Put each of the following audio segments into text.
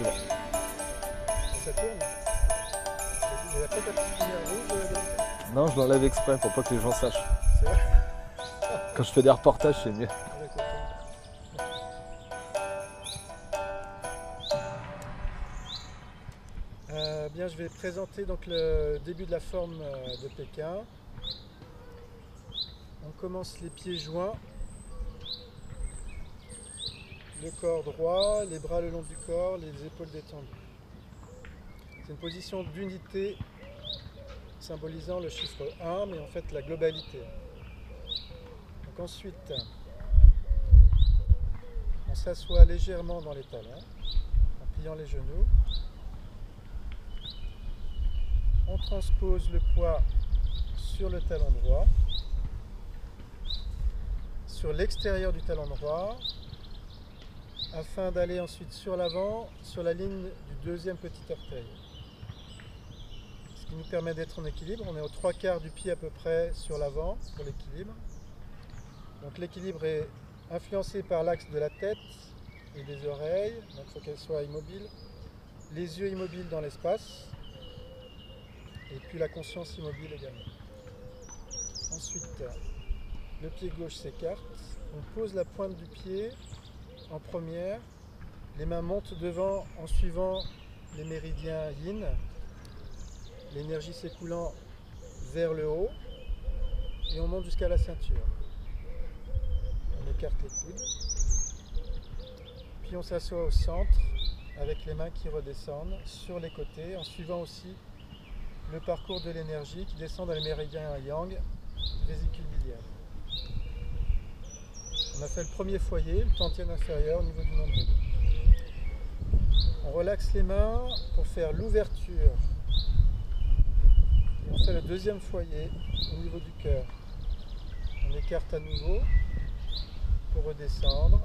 c'est bon. Ça tourne. Il n'y a pas de petite lumière rouge. Non, je l'enlève exprès pour pas que les gens sachent. C'est vrai. Quand je fais des reportages, c'est mieux. Bien, je vais présenter donc le début de la forme de Pékin. On commence les pieds joints, le corps droit, les bras le long du corps, les épaules détendues. C'est une position d'unité symbolisant le chiffre 1, mais en fait la globalité. Donc ensuite, on s'assoit légèrement dans les talons, en pliant les genoux. On transpose le poids sur le talon droit, sur l'extérieur du talon droit, afin d'aller ensuite sur l'avant, sur la ligne du deuxième petit orteil. Ce qui nous permet d'être en équilibre. On est aux 3/4 du pied à peu près sur l'avant pour l'équilibre. Donc l'équilibre est influencé par l'axe de la tête et des oreilles, donc il faut qu'elles soient immobiles. Les yeux immobiles dans l'espace. Et puis la conscience immobile également. Ensuite, le pied gauche s'écarte. On pose la pointe du pied en première. Les mains montent devant en suivant les méridiens yin. L'énergie s'écoulant vers le haut. Et on monte jusqu'à la ceinture. On écarte les coudes. Puis on s'assoit au centre avec les mains qui redescendent sur les côtés en suivant aussi le parcours de l'énergie qui descend dans les méridiens yang, vésicule biliaire. On a fait le premier foyer, le dantian inférieur au niveau du nombril. On relaxe les mains pour faire l'ouverture. Et on fait le deuxième foyer au niveau du cœur. On écarte à nouveau pour redescendre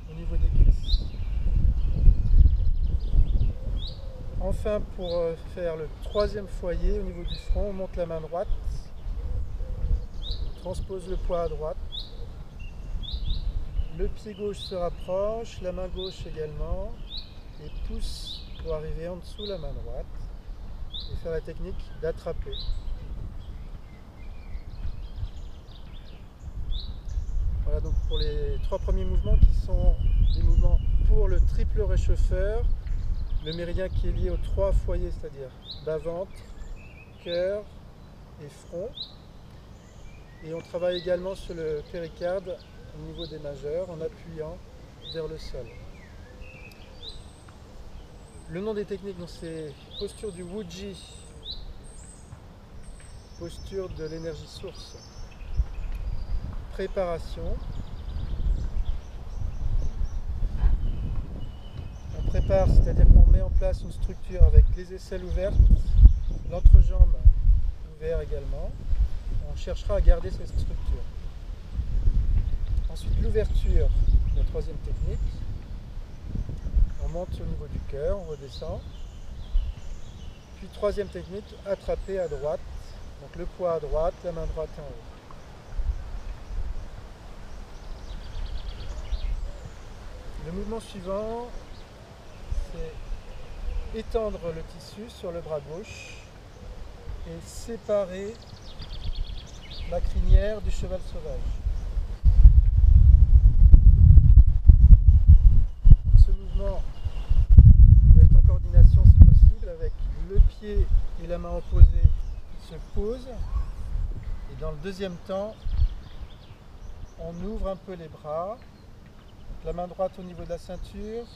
au niveau des cuisses. Enfin, pour faire le troisième foyer au niveau du front, on monte la main droite, on transpose le poids à droite, le pied gauche se rapproche, la main gauche également, et pousse pour arriver en dessous la main droite et faire la technique d'attraper. Voilà donc pour les 3 premiers mouvements qui sont des mouvements pour le triple réchauffeur. Le méridien qui est lié aux 3 foyers, c'est-à-dire bas-ventre, cœur et front. Et on travaille également sur le péricarde au niveau des majeurs en appuyant vers le sol. Le nom des techniques, c'est posture du Wuji, posture de l'énergie source, préparation. Prépare, c'est-à-dire qu'on met en place une structure avec les aisselles ouvertes, l'entrejambe ouvert également. On cherchera à garder cette structure. Ensuite, l'ouverture, la troisième technique. On monte au niveau du cœur, on redescend. Puis troisième technique, attraper à droite. Donc le poids à droite, la main droite en haut. Le mouvement suivant, c'est étendre le tissu sur le bras gauche et séparer la crinière du cheval sauvage. Ce mouvement doit être en coordination si possible avec le pied et la main opposée se posent et dans le deuxième temps on ouvre un peu les bras. Donc, la main droite au niveau de la ceinture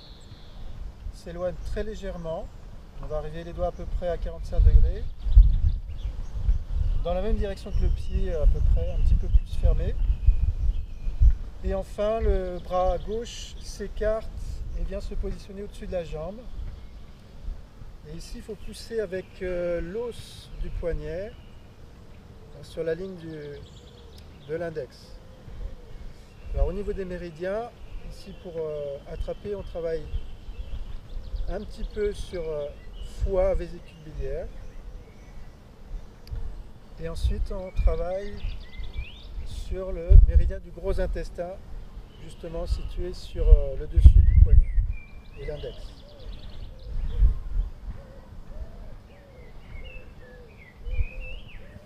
s'éloigne très légèrement. On va arriver les doigts à peu près à 45 degrés. Dans la même direction que le pied à peu près, un petit peu plus fermé. Et enfin, le bras gauche s'écarte et vient se positionner au-dessus de la jambe. Et ici, il faut pousser avec l'os du poignet sur la ligne de l'index. Alors au niveau des méridiens, ici pour attraper, on travaille un petit peu sur foie, vésicule biliaire. Et ensuite, on travaille sur le méridien du gros intestin, justement situé sur le dessus du poignet et l'index.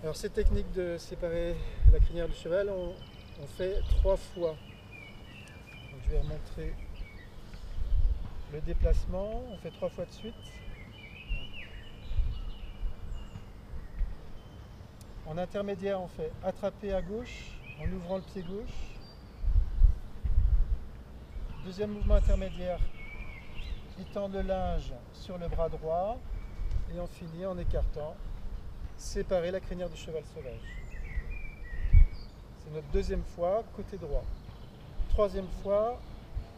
Alors cette technique de séparer la crinière du cheval, on fait 3 fois. Donc, je vais remontrer le déplacement, on fait 3 fois de suite. En intermédiaire, on fait attraper à gauche en ouvrant le pied gauche. Deuxième mouvement intermédiaire, étendre le linge sur le bras droit et on finit en écartant, séparer la crinière du cheval sauvage. C'est notre deuxième fois, côté droit. Troisième fois,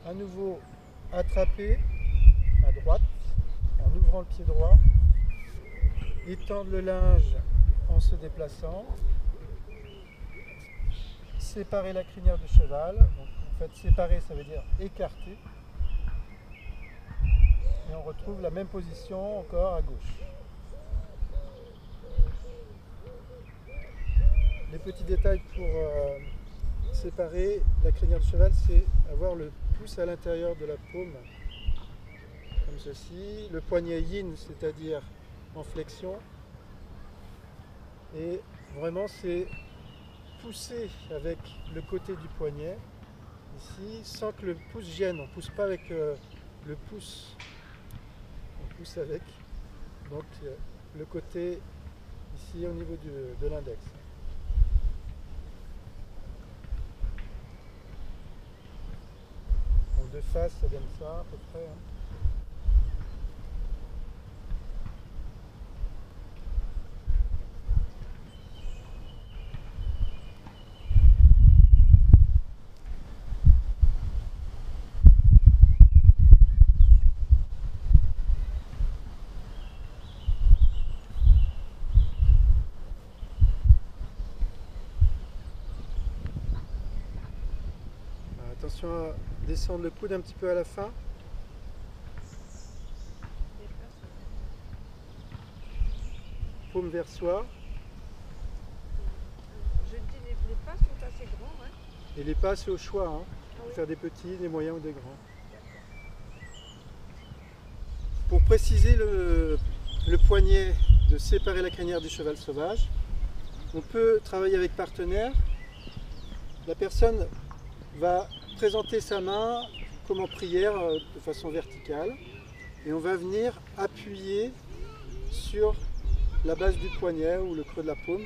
à nouveau attraper à droite en ouvrant le pied droit, étendre le linge en se déplaçant, séparer la crinière du cheval. Donc, en fait, séparer, ça veut dire écarter. Et on retrouve la même position encore à gauche. Les petits détails pour séparer la crinière du cheval, c'est avoir le pouce à l'intérieur de la paume, comme ceci. Le poignet yin, c'est-à-dire en flexion. Et vraiment, c'est pousser avec le côté du poignet, ici, sans que le pouce gêne. On ne pousse pas avec le pouce, on pousse avec donc, le côté ici au niveau de l'index. Donc de face, ça donne ça à peu près. Hein. Attention à descendre le coude un petit peu à la fin. Paume vers soi. Je dis les pas sont assez grands. Hein. Et les pas, c'est au choix. Hein. On peut faire des petits, des moyens ou des grands. Pour préciser le poignet de séparer la crinière du cheval sauvage, on peut travailler avec partenaire. La personne va présenter sa main comme en prière de façon verticale et on va venir appuyer sur la base du poignet ou le creux de la paume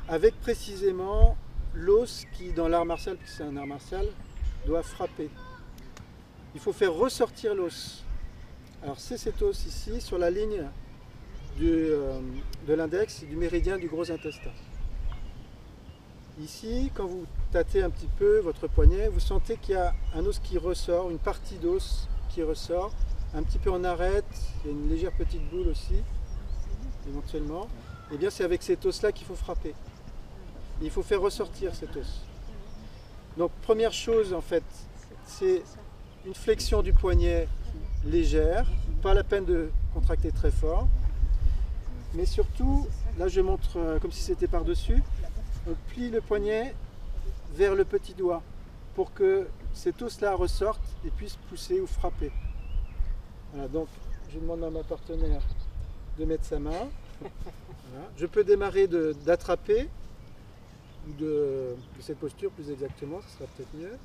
avec précisément l'os qui dans l'art martial, puisque c'est un art martial, doit frapper. Il faut faire ressortir l'os. Alors c'est cet os ici sur la ligne de l'index et du méridien du gros intestin. Ici, quand vous tâtez un petit peu votre poignet, vous sentez qu'il y a un os qui ressort, une partie d'os qui ressort, un petit peu en arête, il y a une légère petite boule aussi, éventuellement. Et bien c'est avec cet os-là qu'il faut frapper. Il faut faire ressortir cet os. Donc première chose en fait, c'est une flexion du poignet légère, pas la peine de contracter très fort. Mais surtout, là je montre comme si c'était par-dessus, on plie le poignet vers le petit doigt pour que cet os-là ressorte et puisse pousser ou frapper. Voilà, donc je demande à ma partenaire de mettre sa main. Voilà. Je peux démarrer d'attraper, ou de cette posture plus exactement, ce sera peut-être mieux.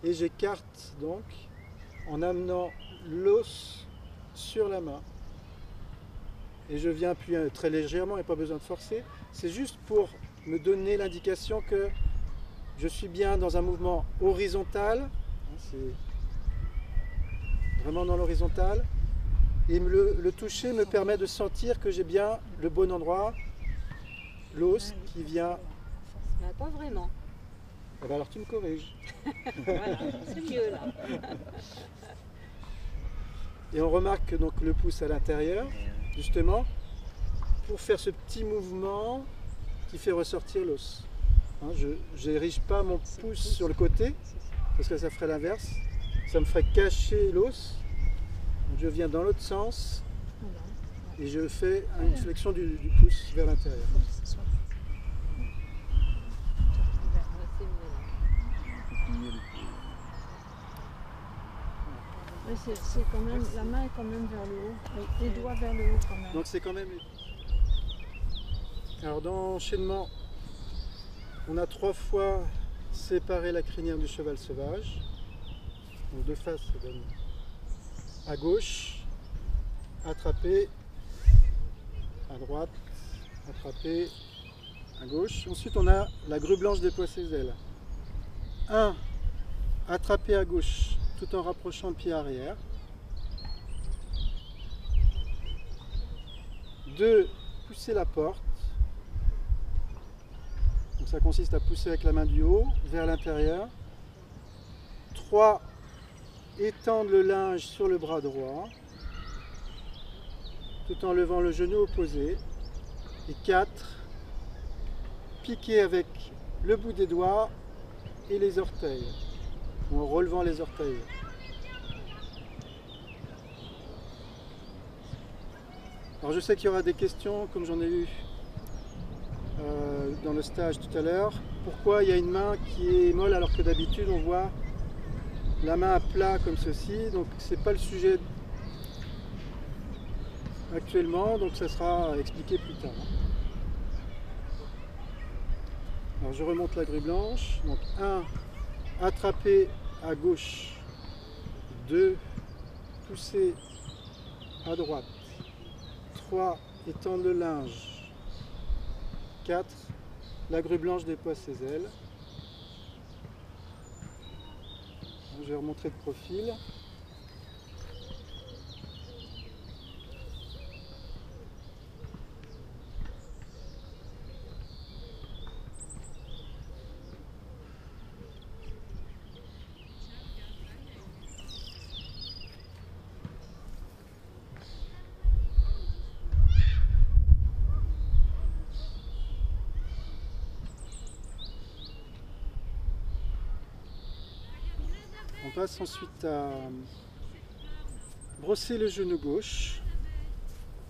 Et j'écarte donc en amenant l'os sur la main. Et je viens appuyer très légèrement, il n'y a pas besoin de forcer. C'est juste pour me donner l'indication que je suis bien dans un mouvement horizontal, c'est vraiment dans l'horizontal, et le toucher me permet de sentir que j'ai bien le bon endroit, l'os qui vient... Bah, pas vraiment. Eh ben alors tu me corriges. Voilà, c'est mieux là. Et on remarque donc le pouce à l'intérieur, justement, pour faire ce petit mouvement qui fait ressortir l'os. Hein, je n'érige pas mon pouce sur le côté, parce que ça ferait l'inverse. Ça me ferait cacher l'os. Je viens dans l'autre sens et je fais une flexion du pouce vers l'intérieur. C'est quand même, la main est quand même vers le haut, les doigts vers le haut quand même. Donc c'est quand même... Alors dans l'enchaînement, on a 3 fois séparé la crinière du cheval sauvage. Donc de face, ça donne à gauche, attraper, à droite, attraper, à gauche. Ensuite, on a la grue blanche déploie ses ailes. 1. Attraper à gauche tout en rapprochant le pied arrière. 2. Pousser la porte. Donc ça consiste à pousser avec la main du haut vers l'intérieur. 3. Étendre le linge sur le bras droit tout en levant le genou opposé. Et 4. Piquer avec le bout des doigts et les orteils, ou en relevant les orteils. Alors je sais qu'il y aura des questions, comme j'en ai eu dans le stage tout à l'heure. Pourquoi il y a une main qui est molle alors que d'habitude on voit la main à plat comme ceci? Donc c'est pas le sujet actuellement, donc ça sera expliqué plus tard. Alors je remonte la grue blanche. Donc 1, attraper à gauche. 2, pousser à droite. 3, étendre le linge. 4, la grue blanche déploie ses ailes. Je vais remontrer de profil. On passe ensuite à brosser le genou gauche.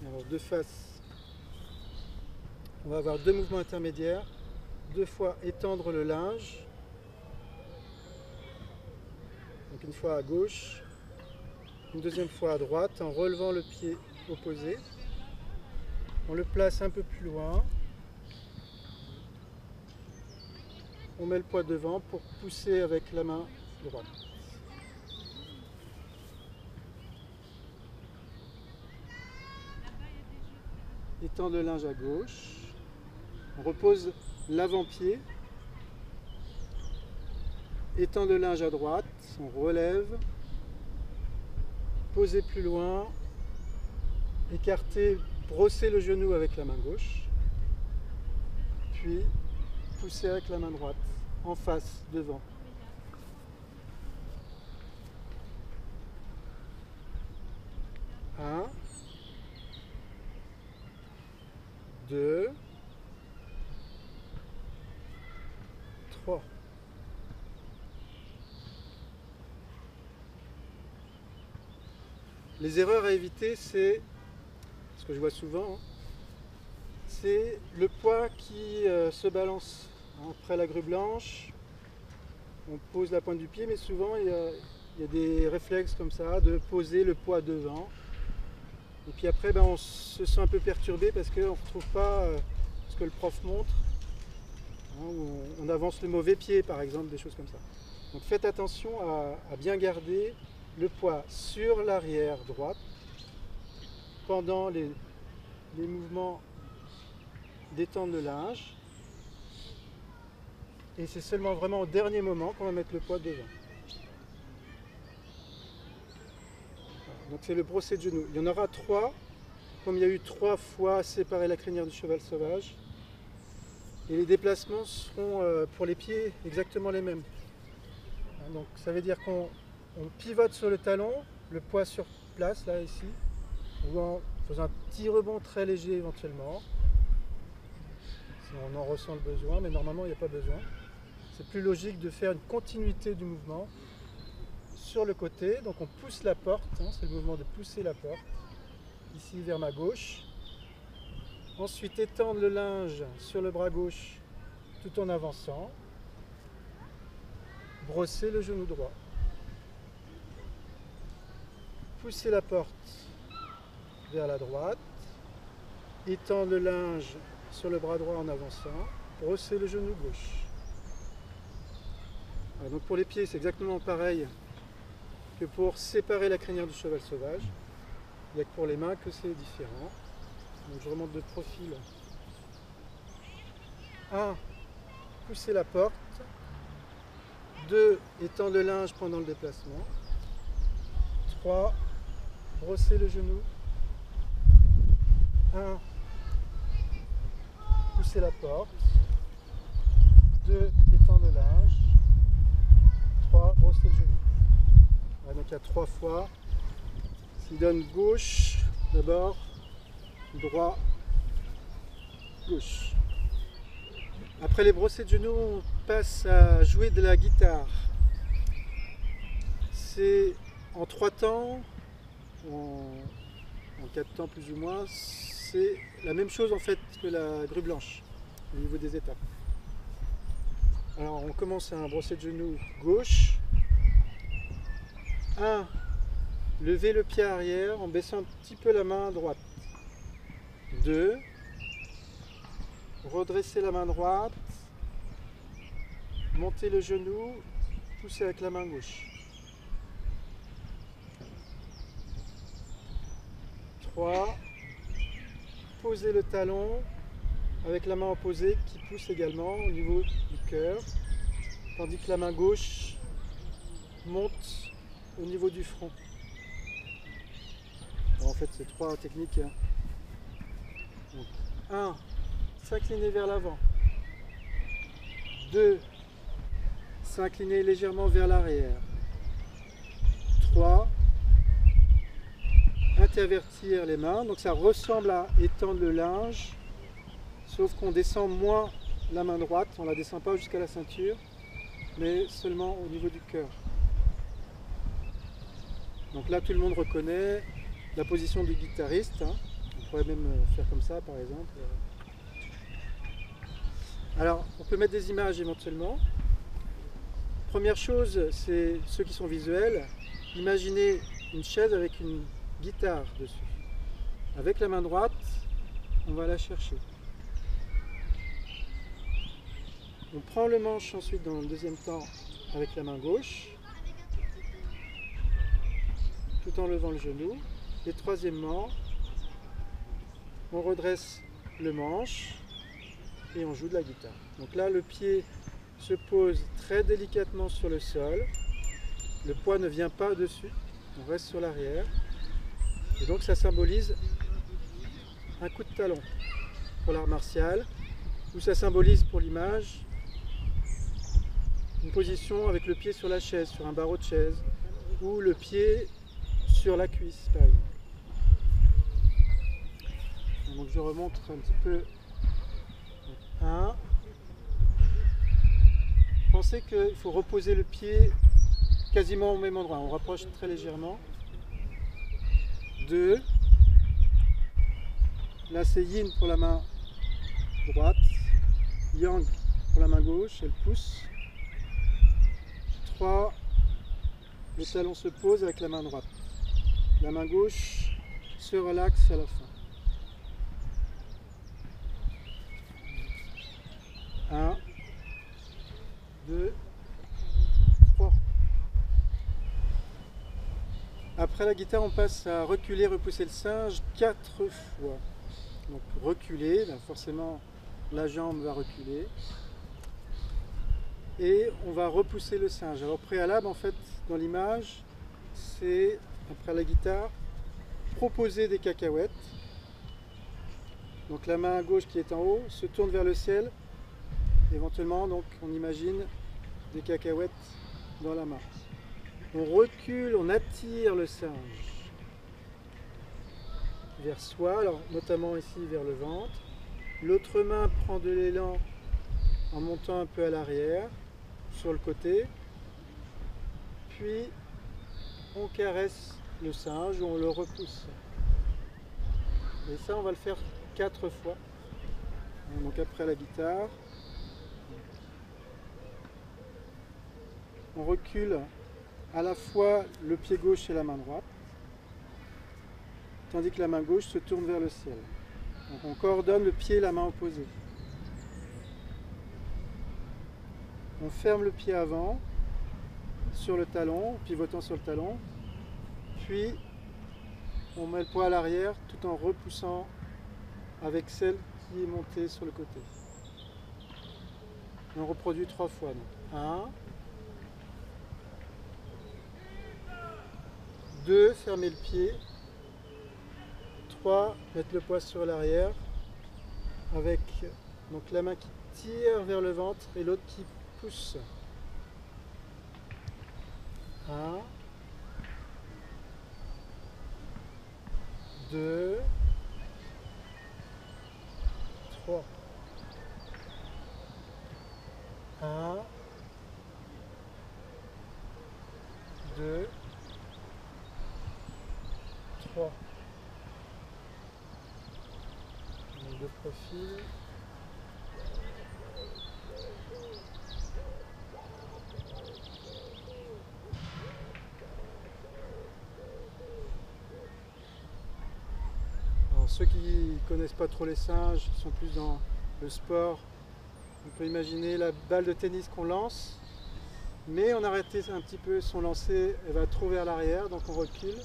Alors de face, on va avoir 2 mouvements intermédiaires. 2 fois étendre le linge. Donc une fois à gauche, une deuxième fois à droite en relevant le pied opposé. On le place un peu plus loin. On met le poids devant pour pousser avec la main droite. Étendre le linge à gauche. On repose l'avant-pied. Étendre le linge à droite. On relève. Poser plus loin. Écarter, brosser le genou avec la main gauche. Puis pousser avec la main droite. En face, devant. Un. 2, 3. Les erreurs à éviter, c'est, ce que je vois souvent, c'est le poids qui se balance. Après la grue blanche, on pose la pointe du pied, mais souvent il y a des réflexes comme ça, de poser le poids devant. Et puis après, on se sent un peu perturbé parce qu'on ne retrouve pas ce que le prof montre. On avance le mauvais pied, par exemple, des choses comme ça. Donc faites attention à bien garder le poids sur l'arrière droite pendant les mouvements d'étendre le linge. Et c'est seulement vraiment au dernier moment qu'on va mettre le poids devant. Donc c'est le brosser de genou. Il y en aura 3, comme il y a eu 3 fois séparer la crinière du cheval sauvage. Et les déplacements seront pour les pieds exactement les mêmes. Donc ça veut dire qu'on pivote sur le talon, le poids sur place, là, ici, ou en faisant un petit rebond très léger éventuellement. Si on en ressent le besoin, mais normalement il n'y a pas besoin. C'est plus logique de faire une continuité du mouvement sur le côté. Donc on pousse la porte, c'est le mouvement de pousser la porte, ici vers ma gauche. Ensuite étendre le linge sur le bras gauche tout en avançant. Brosser le genou droit. Pousser la porte vers la droite. Étendre le linge sur le bras droit en avançant, brosser le genou gauche. Voilà, donc pour les pieds, c'est exactement pareil que pour séparer la crinière du cheval sauvage. Il n'y a que pour les mains que c'est différent. Donc je remonte de profil. 1. Pousser la porte. 2. Étendre le linge pendant le déplacement. 3. Brosser le genou. 1. Pousser la porte. 2. Étendre le linge. 3. Brosser le genou. Voilà, donc il y a 3 fois. Ce qui donne gauche d'abord, droit, gauche. Après les brossées de genoux, on passe à jouer de la guitare. C'est en 3 temps, en 4 temps plus ou moins, c'est la même chose en fait que la grue blanche au niveau des étapes. Alors on commence à un brosser de genoux gauche. 1. Lever le pied arrière en baissant un petit peu la main droite. 2. Redresser la main droite. Monter le genou. Pousser avec la main gauche. 3. Poser le talon avec la main opposée qui pousse également au niveau du cœur. Tandis que la main gauche monte au niveau du front. Alors en fait, c'est 3 techniques. Donc, 1. S'incliner vers l'avant. 2. S'incliner légèrement vers l'arrière. 3. Intervertir les mains. Donc ça ressemble à étendre le linge, sauf qu'on descend moins la main droite. On ne la descend pas jusqu'à la ceinture, mais seulement au niveau du cœur. Donc là, tout le monde reconnaît la position du guitariste. On pourrait même faire comme ça, par exemple. Alors, on peut mettre des images éventuellement. Première chose, c'est ceux qui sont visuels. Imaginez une chaise avec une guitare dessus. Avec la main droite, on va la chercher. On prend le manche ensuite dans le deuxième temps avec la main gauche, tout en levant le genou. Et troisièmement, on redresse le manche et on joue de la guitare. Donc là, le pied se pose très délicatement sur le sol. Le poids ne vient pas dessus, on reste sur l'arrière. Et donc ça symbolise un coup de talon pour l'art martial, ou ça symbolise pour l'image une position avec le pied sur la chaise, sur un barreau de chaise, ou le pied sur la cuisse par exemple. Donc je remonte un petit peu. 1. Pensez qu'il faut reposer le pied quasiment au même endroit. On rapproche très légèrement. 2. Là c'est yin pour la main droite. Yang pour la main gauche. Elle pousse. 3. Le talon se pose avec la main droite. La main gauche se relaxe à la fin. 1, 2, 3. Après la guitare, on passe à reculer, repousser le singe 4 fois. Donc reculer, là forcément la jambe va reculer. Et on va repousser le singe. Alors préalable, en fait, dans l'image, c'est, après la guitare, proposer des cacahuètes. Donc la main gauche qui est en haut se tourne vers le ciel. Éventuellement, donc, on imagine des cacahuètes dans la main. On recule, on attire le singe vers soi, alors notamment ici vers le ventre. L'autre main prend de l'élan en montant un peu à l'arrière, sur le côté. Puis, on caresse le singe ou on le repousse. Et ça, on va le faire 4 fois. Donc après la guitare. On recule à la fois le pied gauche et la main droite, tandis que la main gauche se tourne vers le ciel. Donc on coordonne le pied et la main opposée. On ferme le pied avant sur le talon, pivotant sur le talon, puis on met le poids à l'arrière tout en repoussant avec celle qui est montée sur le côté. Et on reproduit 3 fois. Donc 1, 2, fermer le pied, 3, mettre le poids sur l'arrière avec donc la main qui tire vers le ventre et l'autre qui pousse. 1, 2, 3. 1, 2, 3. Donc de profil. Alors, ceux qui ne connaissent pas trop les singes, qui sont plus dans le sport, on peut imaginer la balle de tennis qu'on lance, mais on arrête un petit peu son lancer, elle va trop vers l'arrière, donc on recule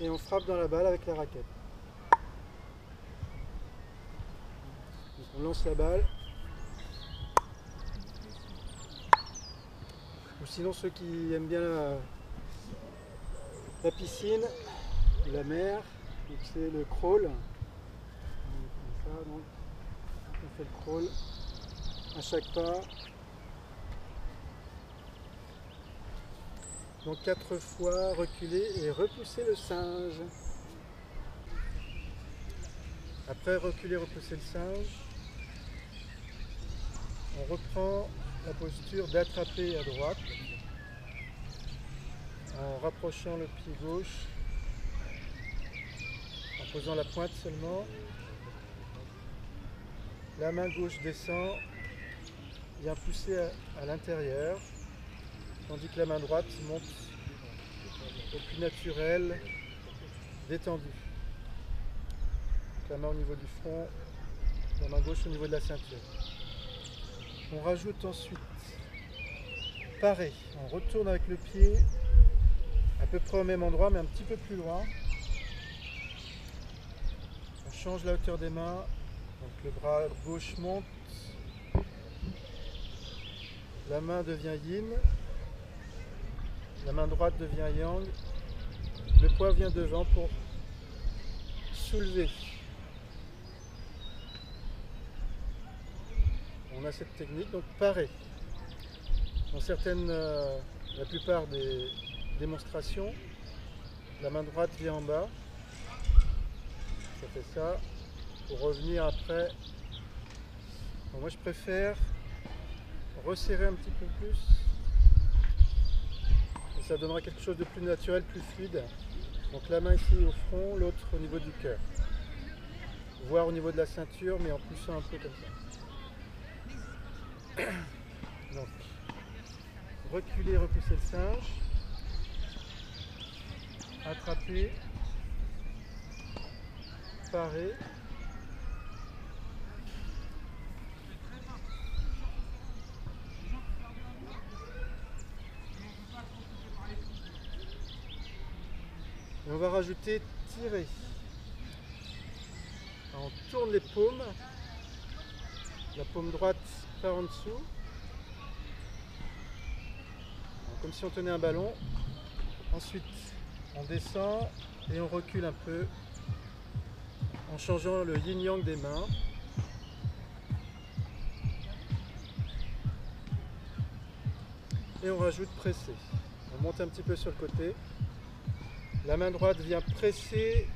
et on frappe dans la balle avec la raquette. Donc on lance la balle. Ou sinon ceux qui aiment bien la piscine, la mer, c'est le crawl. Comme ça, donc, on fait le crawl à chaque pas. Donc 4 fois, reculer et repousser le singe. Après reculer, repousser le singe, on reprend la posture d'attraper à droite en rapprochant le pied gauche, en posant la pointe seulement. La main gauche descend, vient pousser à l'intérieur, tandis que la main droite monte au plus naturel, détendue. La main au niveau du front, la main gauche au niveau de la ceinture. On rajoute ensuite paré. On retourne avec le pied à peu près au même endroit, mais un petit peu plus loin. On change la hauteur des mains. Donc le bras gauche monte. La main devient yin. La main droite devient yang. Le poids vient devant pour soulever. On a cette technique, donc paré. Dans la plupart des démonstrations, la main droite vient en bas. Ça fait ça. Pour revenir après, bon, moi je préfère resserrer un petit peu plus. Et ça donnera quelque chose de plus naturel, plus fluide. Donc la main ici au front, l'autre au niveau du cœur. Voire au niveau de la ceinture, mais en poussant un peu comme ça. Donc, reculer, repousser le singe, attraper, parer, et on va rajouter tirer. Alors, on tourne les paumes, la paume droite par en dessous, comme si on tenait un ballon. Ensuite on descend et on recule un peu en changeant le yin-yang des mains. Et on rajoute presser. On monte un petit peu sur le côté. La main droite vient presser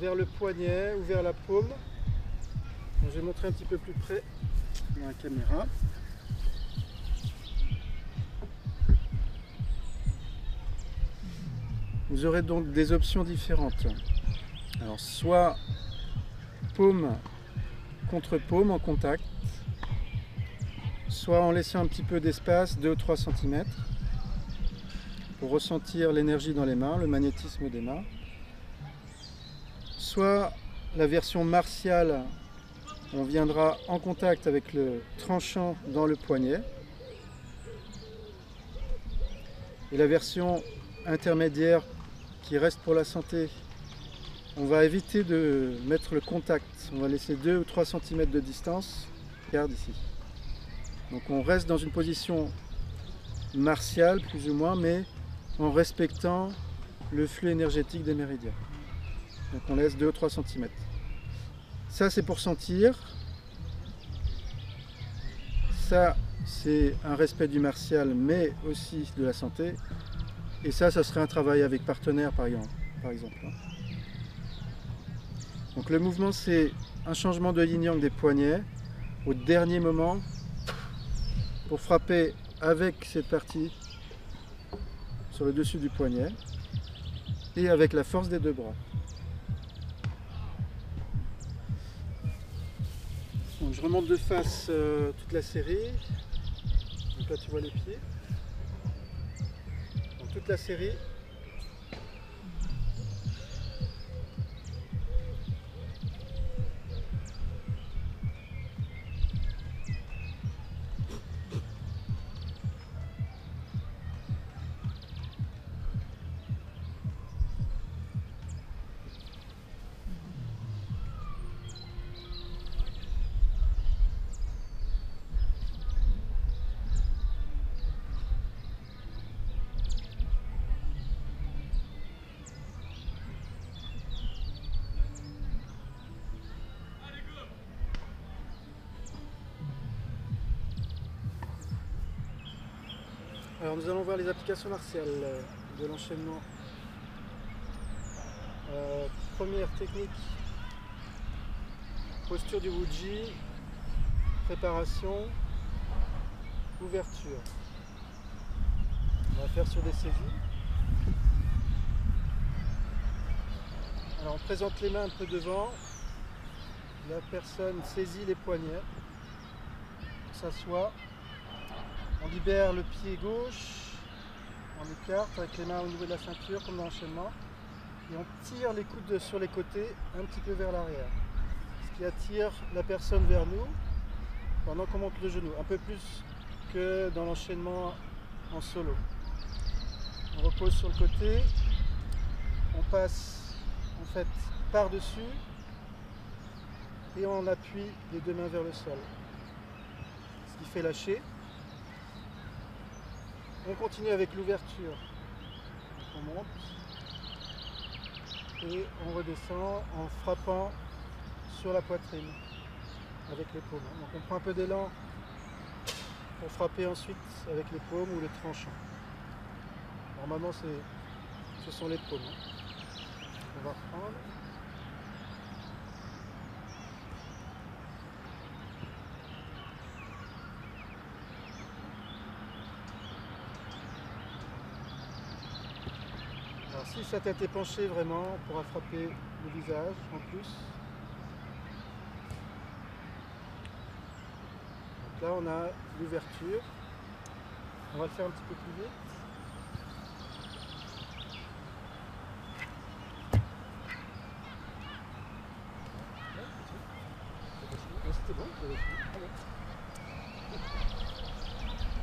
vers le poignet ou vers la paume. Donc, je vais montrer un petit peu plus près dans la caméra. Vous aurez donc des options différentes. Alors soit paume contre paume en contact, soit en laissant un petit peu d'espace, 2 ou 3 cm, pour ressentir l'énergie dans les mains, le magnétisme des mains, soit la version martiale, on viendra en contact avec le tranchant dans le poignet. Et la version intermédiaire qui reste pour la santé, on va éviter de mettre le contact. On va laisser 2 ou 3 cm de distance. Regarde ici. Donc on reste dans une position martiale plus ou moins, mais en respectant le flux énergétique des méridiens. Donc on laisse 2 ou 3 cm. Ça c'est pour sentir. Ça c'est un respect du martial, mais aussi de la santé. Et ça serait un travail avec partenaire par exemple. Donc le mouvement c'est un changement de yin-yang des poignets au dernier moment pour frapper avec cette partie sur le dessus du poignet et avec la force des 2 bras. Donc je remonte de face toute la série. Donc là tu vois les pieds. Donc toute la série. Alors nous allons voir les applications martiales de l'enchaînement. Première technique, posture du Wuji, préparation, ouverture. On va faire sur des saisies. Alors on présente les mains un peu devant, la personne saisit les poignets, s'assoit. On libère le pied gauche, on écarte avec les mains au niveau de la ceinture comme dans l'enchaînement et on tire les coudes sur les côtés un petit peu vers l'arrière. Ce qui attire la personne vers nous pendant qu'on monte le genou, un peu plus que dans l'enchaînement en solo. On repose sur le côté, on passe en fait par-dessus et on appuie les 2 mains vers le sol. Ce qui fait lâcher. On continue avec l'ouverture. On monte et on redescend en frappant sur la poitrine avec les paumes. Donc on prend un peu d'élan pour frapper ensuite avec les paumes ou les tranchants. Normalement ce sont les paumes. On va reprendre. Si sa tête est penchée vraiment, on pourra frapper le visage en plus. Donc là on a l'ouverture. On va le faire un petit peu plus vite. C'était bon,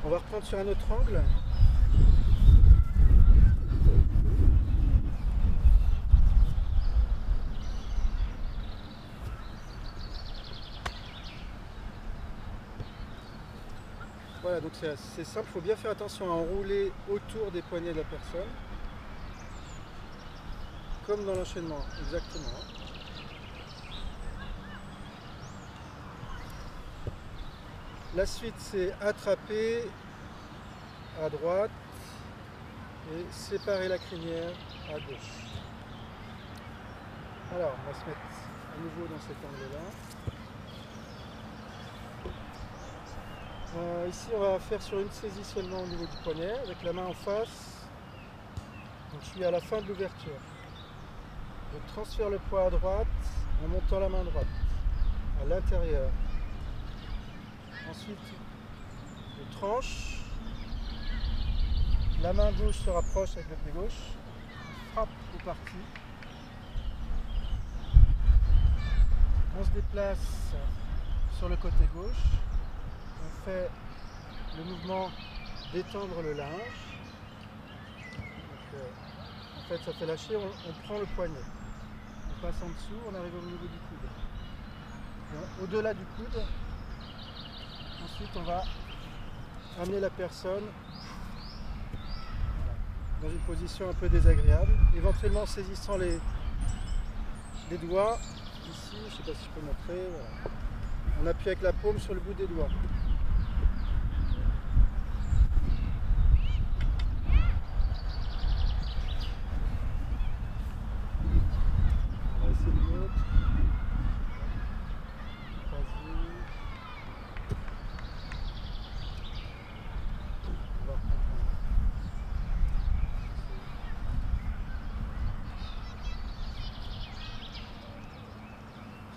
on va reprendre sur un autre angle. Voilà, donc c'est simple, il faut bien faire attention à enrouler autour des poignets de la personne, comme dans l'enchaînement, exactement. La suite c'est attraper à droite et séparer la crinière à gauche. Alors on va se mettre à nouveau dans cet angle-là. Ici on va faire sur une saisie seulement au niveau du poignet, avec la main en face. Donc je suis à la fin de l'ouverture. Je transfère le poids à droite en montant la main droite à l'intérieur. Ensuite je tranche. La main gauche se rapproche avec le pied gauche. Frappe au parti. On se déplace sur le côté gauche. On fait le mouvement d'étendre le linge. Donc, en fait, ça fait lâcher, on prend le poignet. On passe en dessous, on arrive au niveau du coude. Au-delà du coude, ensuite on va amener la personne dans une position un peu désagréable, éventuellement en saisissant les doigts, ici, je ne sais pas si je peux montrer, voilà. On appuie avec la paume sur le bout des doigts. On va essayer de l'autre.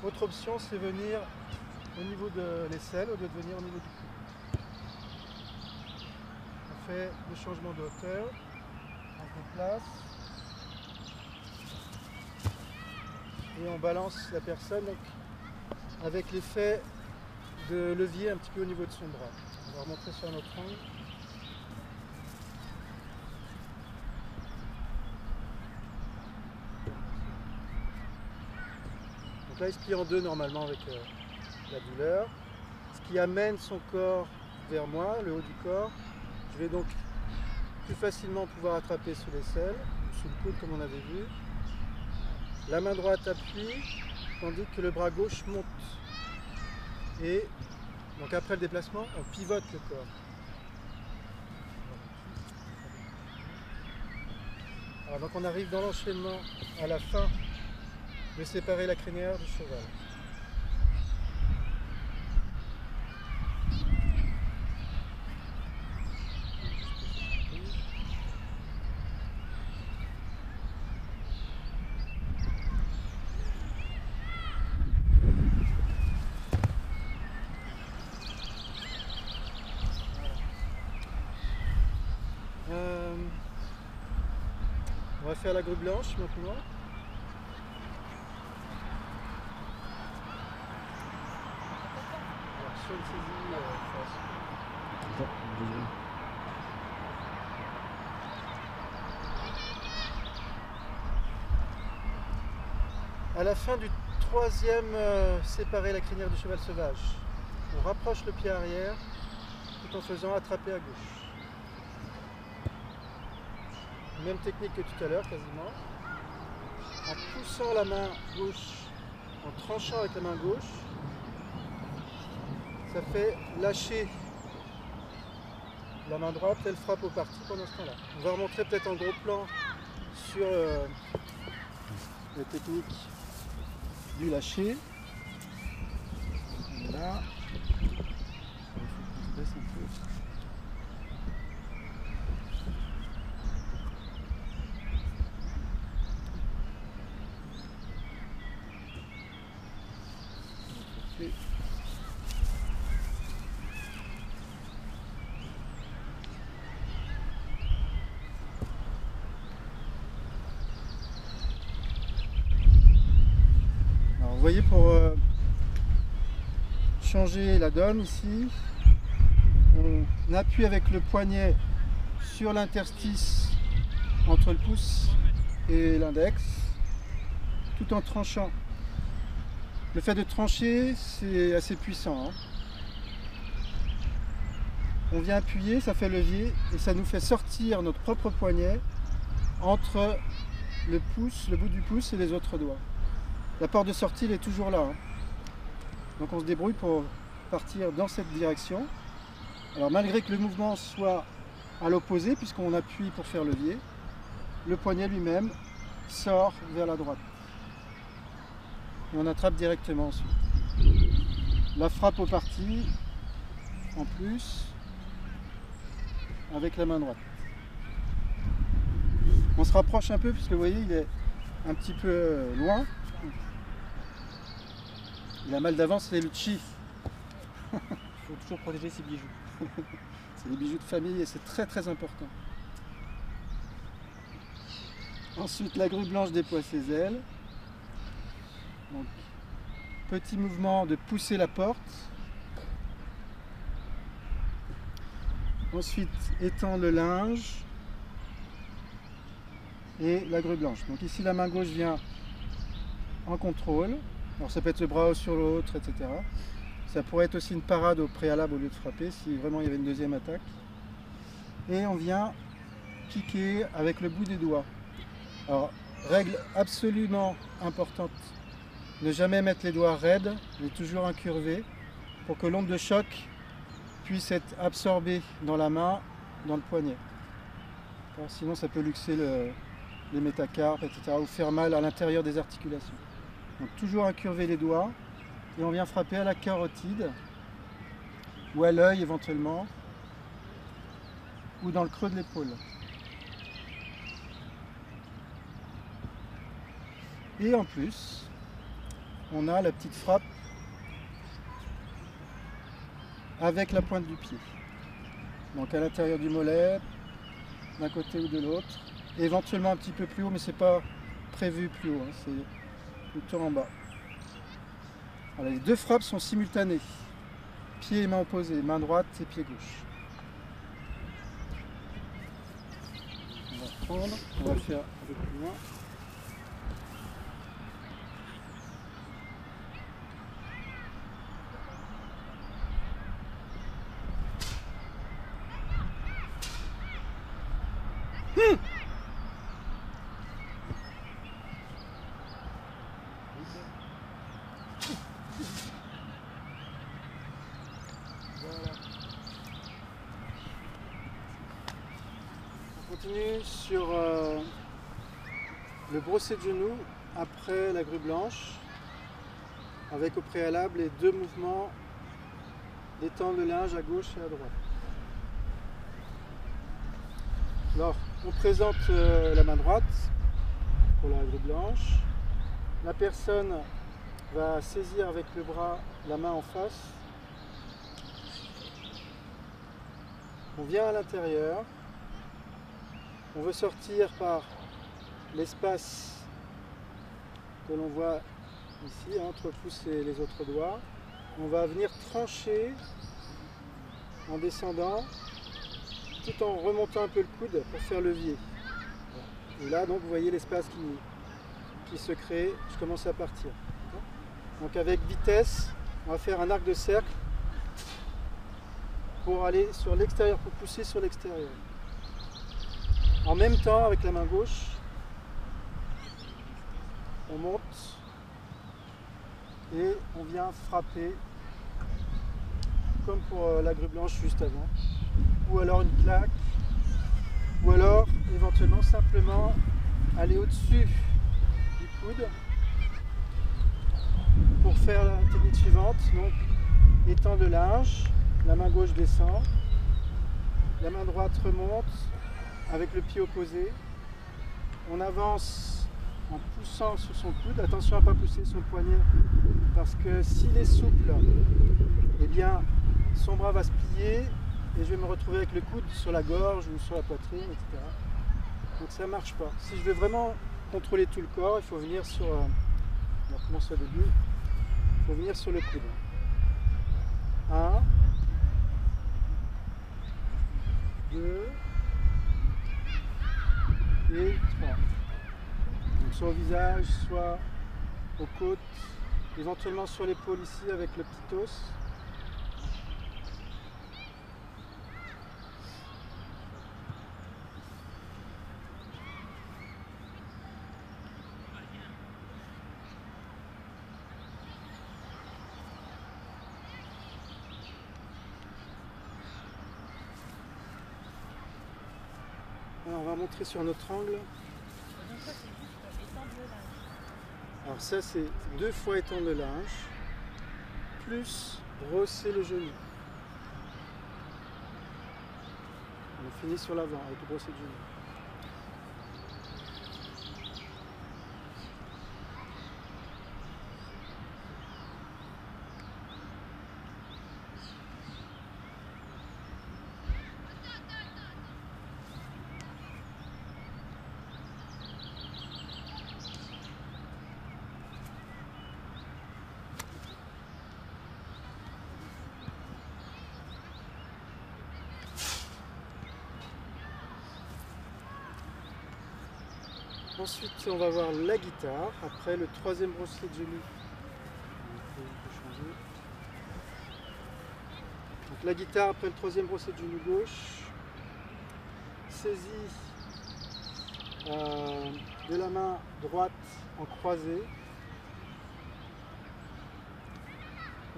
Autre option, c'est venir au niveau de l'aisselle au lieu de venir au niveau du cou. On fait le changement de hauteur, on se déplace et on balance la personne donc, avec l'effet de levier un petit peu au niveau de son bras. On va remontrer sur un autre angle. Donc là, il se plie en deux normalement avec la douleur, ce qui amène son corps vers moi, le haut du corps. Je vais donc plus facilement pouvoir attraper sous l'aisselle, ou sous le coude comme on avait vu. La main droite appuie, tandis que le bras gauche monte. Et donc après le déplacement, on pivote le corps. Alors donc on arrive dans l'enchaînement à la fin de séparer la crinière du cheval. On va faire la grue blanche maintenant. Alors, sur une saisie face. Attends, désolé. À la fin du troisième séparer la crinière du cheval sauvage, on rapproche le pied arrière tout en faisant attraper à gauche. Même technique que tout à l'heure quasiment. En poussant la main gauche, en tranchant avec la main gauche, ça fait lâcher la main droite, elle frappe au parti pendant ce temps-là. On va remontrer peut-être en gros plan sur la technique du lâcher. Là. On baisse un peu. Alors, vous voyez, pour changer la donne ici, on appuie avec le poignet sur l'interstice entre le pouce et l'index, tout en tranchant. Le fait de trancher, c'est assez puissant, hein. On vient appuyer, ça fait levier et ça nous fait sortir notre propre poignet entre le pouce, le bout du pouce et les autres doigts. La porte de sortie elle est toujours là, hein. Donc on se débrouille pour partir dans cette direction. Alors malgré que le mouvement soit à l'opposé, puisqu'on appuie pour faire levier, le poignet lui-même sort vers la droite. Et on attrape directement ensuite. La frappe au parti, en plus, avec la main droite. On se rapproche un peu, puisque vous voyez, il est un petit peu loin. Il a mal d'avance, c'est le chi. Il faut toujours protéger ses bijoux. C'est des bijoux de famille et c'est très très important. Ensuite, la grue blanche déploie ses ailes. Donc, petit mouvement de pousser la porte. Ensuite, étendre le linge et la grue blanche. Donc ici, la main gauche vient en contrôle. Alors ça peut être le bras sur l'autre, etc. Ça pourrait être aussi une parade au préalable au lieu de frapper si vraiment il y avait une deuxième attaque. Et on vient kicker avec le bout des doigts. Alors, règle absolument importante, ne jamais mettre les doigts raides, mais toujours incurvés pour que l'onde de choc puisse être absorbée dans la main, dans le poignet. Alors, sinon ça peut luxer les métacarpes, etc. ou faire mal à l'intérieur des articulations. Donc toujours incurver les doigts et on vient frapper à la carotide ou à l'œil éventuellement ou dans le creux de l'épaule. Et en plus, on a la petite frappe avec la pointe du pied. Donc à l'intérieur du mollet, d'un côté ou de l'autre. Éventuellement un petit peu plus haut, mais c'est pas prévu plus haut, hein, c'est plutôt en bas. Voilà, les deux frappes sont simultanées. Pied et main opposées, main droite et pied gauche. On va reprendre, on va faire un peu plus loin. On continue sur le brossé de genou après la grue blanche, avec au préalable les deux mouvements d'étendre le linge à gauche et à droite. Alors, on présente la main droite pour la grue blanche. La personne va saisir avec le bras la main en face. On vient à l'intérieur. On veut sortir par l'espace que l'on voit ici, entre le pouce et les autres doigts. On va venir trancher en descendant, tout en remontant un peu le coude pour faire levier. Et là, donc, vous voyez l'espace qui se crée. Je commence à partir. Donc avec vitesse, on va faire un arc de cercle pour aller sur l'extérieur, pour pousser sur l'extérieur. En même temps, avec la main gauche, on monte et on vient frapper comme pour la grue blanche juste avant. Ou alors une claque, ou alors éventuellement simplement aller au-dessus du coude pour faire la technique suivante. Donc étendre le linge, la main gauche descend, la main droite remonte avec le pied opposé. On avance en poussant sur son coude. Attention à ne pas pousser son poignet parce que s'il est souple, eh bien son bras va se plier et je vais me retrouver avec le coude sur la gorge ou sur la poitrine, etc. Donc ça ne marche pas. Si je veux vraiment contrôler tout le corps, il faut venir sur... on recommence au début. Il faut venir sur le coude. 1, 2 et 3. Donc soit au visage, soit aux côtes, éventuellement sur l'épaule ici avec le petit os. Alors, on va montrer sur un autre angle. Alors ça c'est 2 fois étendre le linge, plus brosser le genou. On finit sur l'avant avec le brosser de genou. Ensuite, on va voir la guitare. Après le troisième brosset de genou. On peut changer. Donc la guitare après le troisième brosset de genou gauche. Saisie de la main droite en croisée.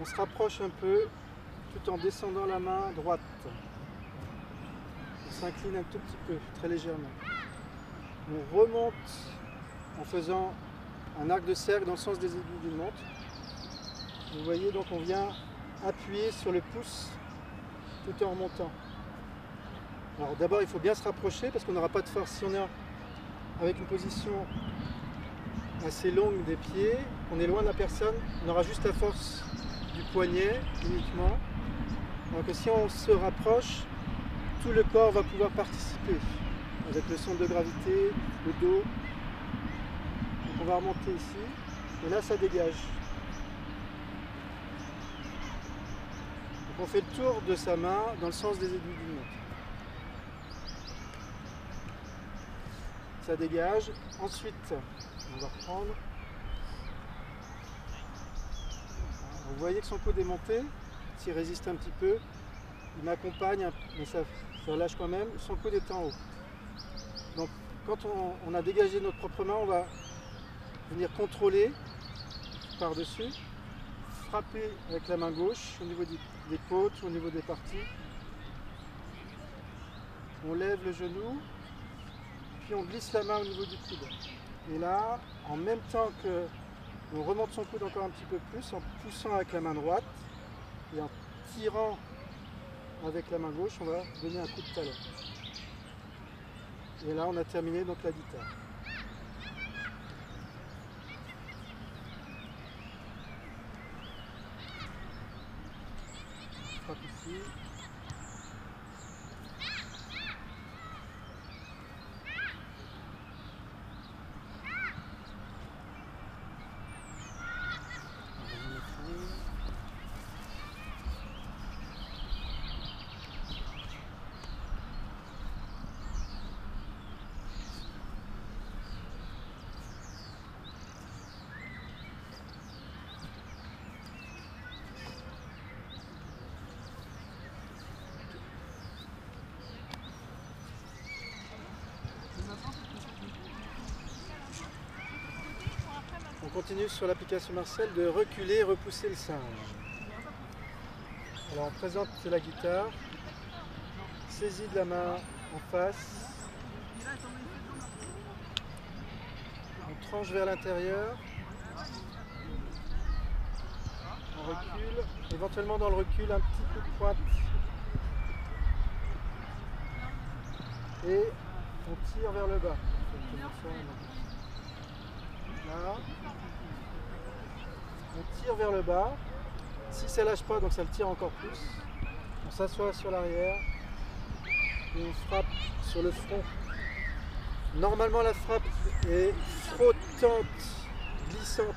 On se rapproche un peu tout en descendant la main droite. On s'incline un tout petit peu, très légèrement. On remonte en faisant un arc de cercle dans le sens des aiguilles d'une montre. Vous voyez, donc on vient appuyer sur le pouce tout en remontant. Alors d'abord, il faut bien se rapprocher parce qu'on n'aura pas de force. Si on est avec une position assez longue des pieds, on est loin de la personne, on aura juste la force du poignet uniquement. Alors que si on se rapproche, tout le corps va pouvoir participer avec le centre de gravité, le dos. Donc on va remonter ici et là ça dégage. Donc on fait le tour de sa main dans le sens des aiguilles d'une montre. Ça dégage. Ensuite, on va reprendre. Vous voyez que son coude est monté, s'il résiste un petit peu, il m'accompagne, mais ça lâche quand même, son coude est en haut. Donc quand on a dégagé notre propre main, on va venir contrôler par-dessus, frapper avec la main gauche au niveau des côtes, au niveau des parties. On lève le genou, puis on glisse la main au niveau du coude. Et là, en même temps que on remonte son coude encore un petit peu plus, en poussant avec la main droite et en tirant avec la main gauche, on va donner un coup de talon. Et là, on a terminé donc la guitare. On frappe ici. On continue sur l'application Marcel de reculer et repousser le singe. Alors on présente la guitare, saisie de la main en face, on tranche vers l'intérieur, on recule, éventuellement dans le recul un petit coup de pointe et on tire vers le bas. Là. On tire vers le bas. Si ça lâche pas, donc ça le tire encore plus. On s'assoit sur l'arrière et on frappe sur le front. Normalement, la frappe est frottante, glissante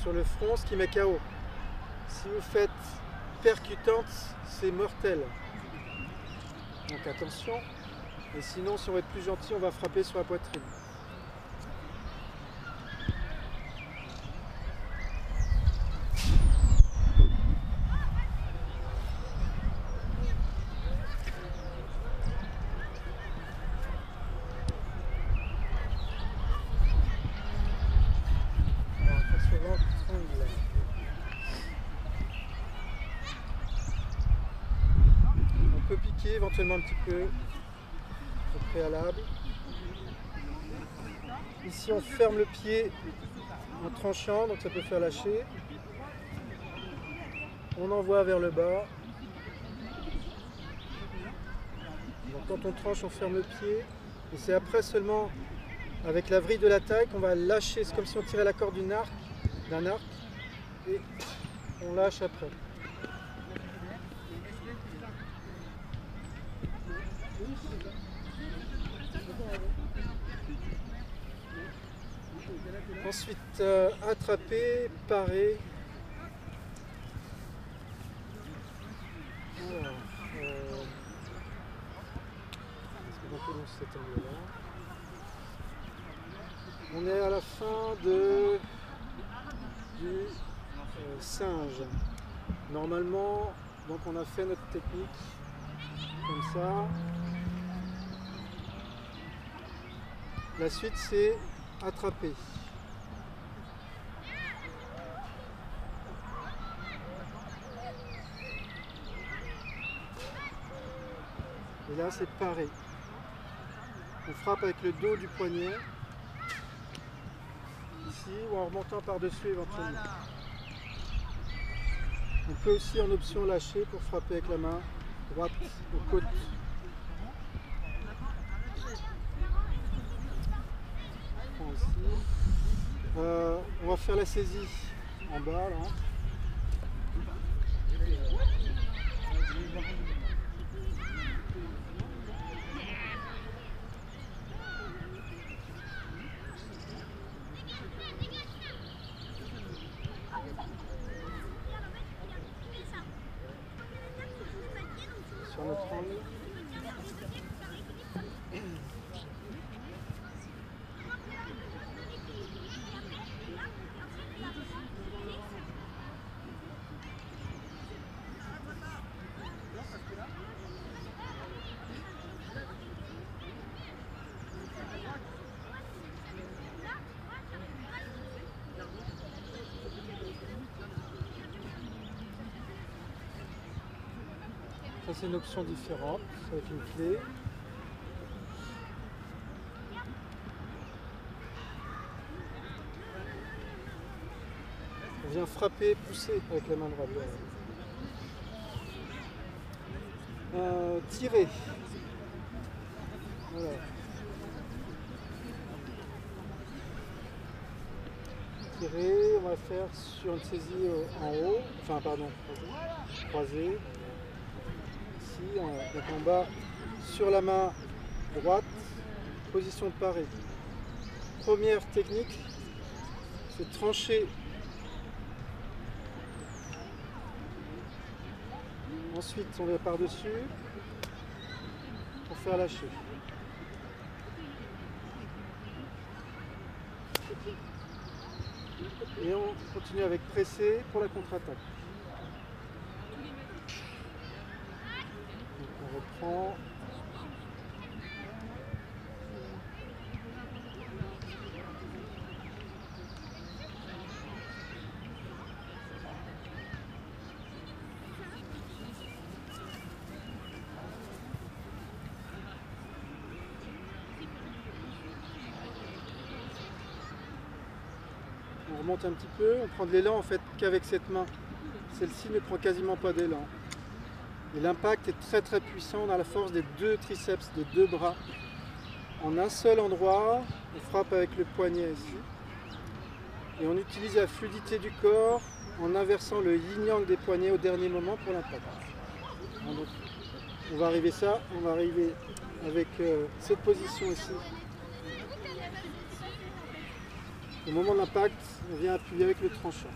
sur le front, ce qui met KO. Si vous faites percutante, c'est mortel. Donc attention. Et sinon, si on veut être plus gentil, on va frapper sur la poitrine. On peut piquer éventuellement un petit peu au préalable. Ici on ferme le pied en tranchant, donc ça peut faire lâcher. On envoie vers le bas. Donc quand on tranche, on ferme le pied. Et c'est après seulement avec la vrille de la taille qu'on va lâcher. C'est comme si on tirait la corde d'un arc. Et on lâche après. Ensuite, attraper, parer. Alors, c'est un peu long cet angle-là. On est à la fin du singe. Normalement, donc on a fait notre technique comme ça. La suite, c'est attraper. Et là, c'est pareil. On frappe avec le dos du poignet, ici, ou en remontant par-dessus éventuellement. On peut aussi en option lâcher pour frapper avec la main droite aux côtes. On prend ici. On va faire la saisie en bas là. Sur notre angle. Ça c'est une option différente, avec une clé. On vient frapper, pousser avec la main droite. Tirer. Voilà. Tirer, on va faire sur une saisie en haut, enfin pardon, croisée. Ici, donc en bas, sur la main droite, position de parer. Première technique, c'est trancher. Ensuite, on va par-dessus pour faire lâcher. Et on continue avec presser pour la contre-attaque. On reprend. On remonte un petit peu, on prend de l'élan en fait qu'avec cette main. Celle-ci ne prend quasiment pas d'élan. Et l'impact est très très puissant, on a la force des deux triceps, des deux bras. En un seul endroit, on frappe avec le poignet ici. Et on utilise la fluidité du corps en inversant le yin-yang des poignets au dernier moment pour l'impact. Donc, on va arriver avec cette position ici. Au moment de l'impact, on vient appuyer avec le tranchant.